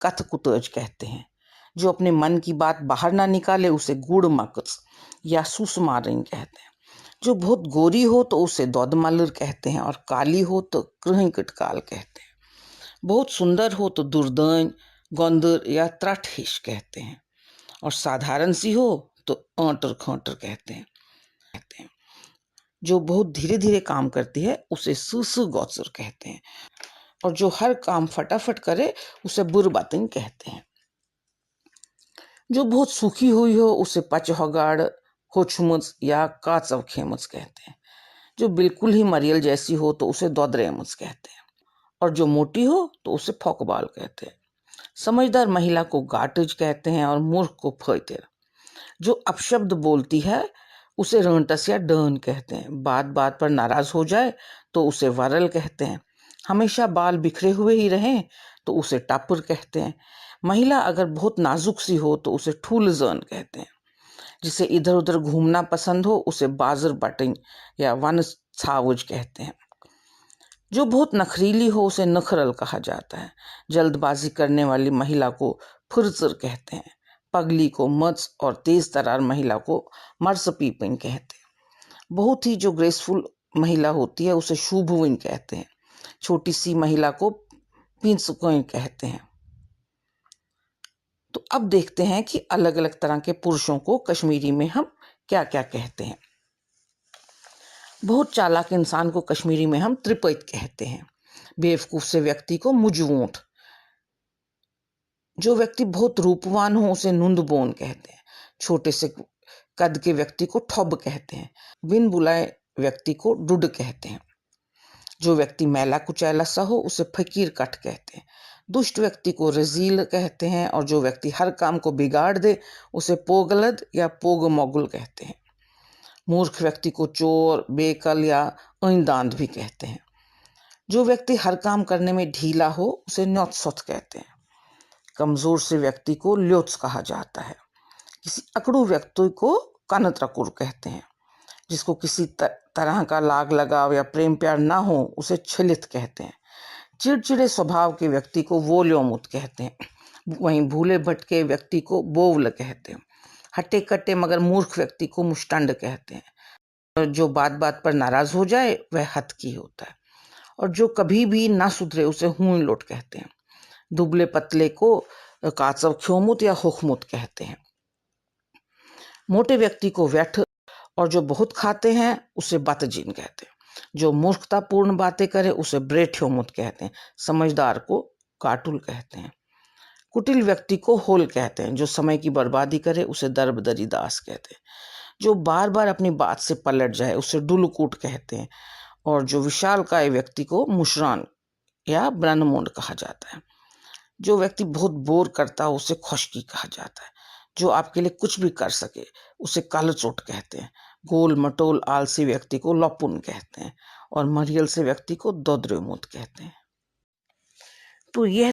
कथकुतज कहते हैं। जो अपने मन की बात बाहर ना निकाले उसे गुड़मकस या सुसमारिन कहते हैं। जो बहुत गोरी हो तो उसे दौदमलर कहते हैं और काली हो तो कृहिकटकाल कहते हैं। बहुत सुंदर हो तो दुर्दैन, गौंदर या त्रठहिश कहते हैं और साधारण सी हो तो आंटर खांटर कहते हैं। जो बहुत धीरे धीरे काम करती है उसे सुसु गौसर कहते हैं और जो हर काम फटाफट करे उसे बुरबातिन कहते हैं। जो बहुत सूखी हुई हो उसे पचहगाड़, होछमुच या काचव खेमुच कहते हैं। जो बिल्कुल ही मरियल जैसी हो तो उसे दौदरेमुच कहते हैं और जो मोटी हो तो उसे फोकबाल कहते हैं। समझदार महिला को गाटज कहते हैं और मूर्ख को फैतेर। जो अपशब्द बोलती है उसे रंटस या डर्न कहते हैं। बात बात पर नाराज हो जाए तो उसे वरल कहते हैं। हमेशा बाल बिखरे हुए ही रहें तो उसे टापुर कहते हैं। महिला अगर बहुत नाजुक सी हो तो उसे ठूलजन कहते हैं। जिसे इधर उधर घूमना पसंद हो उसे बाजर बटिंग या वन छावज कहते हैं। जो बहुत नखरीली हो उसे नखरल कहा जाता है। जल्दबाजी करने वाली महिला को फुरसर कहते हैं। पगली को मच और तेज तरार महिला को मर्सपीपिन कहते हैं। बहुत ही जो ग्रेसफुल महिला होती है उसे शुभविन कहते हैं। छोटी सी महिला को पिंसकोइन कहते हैं। तो अब देखते हैं कि अलग अलग तरह के पुरुषों को कश्मीरी में हम क्या क्या कहते हैं। बहुत चालाक इंसान को कश्मीरी में हम त्रिपैत कहते हैं। बेवकूफ से व्यक्ति को मुजवूंठ। जो व्यक्ति बहुत रूपवान हो उसे नुंदबोन कहते हैं। छोटे से कद के व्यक्ति को ठब कहते हैं। बिन बुलाए व्यक्ति को डुड कहते हैं। जो व्यक्ति मैला कुचैला सा हो उसे फकीर कट कहते हैं। दुष्ट व्यक्ति को रजील कहते हैं और जो व्यक्ति हर काम को बिगाड़ दे उसे पोगलद या पोग मोगुल कहते हैं। मूर्ख व्यक्ति को चोर, बेकल या ऐंदांध भी कहते हैं। जो व्यक्ति हर काम करने में ढीला हो उसे न्योत्सोत कहते हैं। कमजोर से व्यक्ति को ल्योत्स कहा जाता है। किसी अकड़ू व्यक्ति को कानत्रकुर कहते हैं। जिसको किसी तरह का लाग लगाव या प्रेम प्यार ना हो उसे छलित कहते हैं। चिड़चिड़े स्वभाव के व्यक्ति को वोल्योमुत कहते हैं। वहीं भूले भटके व्यक्ति को बोवल कहते हैं। हट्टे कट्टे मगर मूर्ख व्यक्ति को मुष्टंड कहते हैं। जो बात बात पर नाराज हो जाए वह हतकी होता है और जो कभी भी ना सुधरे उसे हुई लोट कहते हैं। दुबले पतले को काचव ख्योमुत या हुखमुत कहते हैं। मोटे व्यक्ति को व्यठ और जो बहुत खाते हैं उसे बतजीन कहते हैं। जो मूर्खतापूर्ण बातें करे उसे ब्रेठ्योमुत कहते हैं। समझदार को काटुल कहते हैं। कुटिल व्यक्ति को होल कहते हैं। जो समय की बर्बादी करे उसे दरबदरी दास कहते हैं। जो बार बार अपनी बात से पलट जाए उसे डुलकूट कहते हैं और जो विशालकाय व्यक्ति को मुशरान या ब्रह्ममुंड कहा जाता है। जो व्यक्ति बहुत बोर करता है उसे खुशकी कहा जाता है। जो आपके लिए कुछ भी कर सके उसे कालचोट कहते हैं। गोल मटोल आलसी व्यक्ति को लपुन कहते हैं और मरियल से व्यक्ति को दोद्रेमुत कहते हैं। तो यह